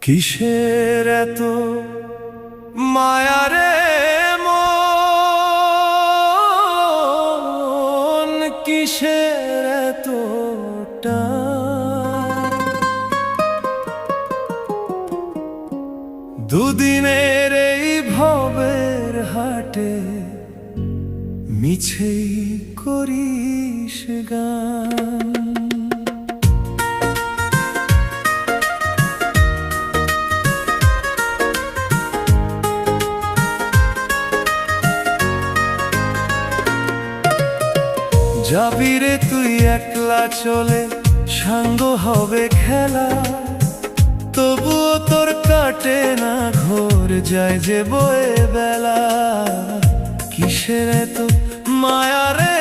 কিসের এত মায়া রে মন, কিসের এত টান? দুদিনের এই ভবের হাটে মিছেই করিস গান। যাবি রে তুই একলা চলে, সাঙ্গ হবে খেলা, তবুও তোর কাটে না ঘোর, যায় যে বয়ে বেলা। কিসের এত মায়া রে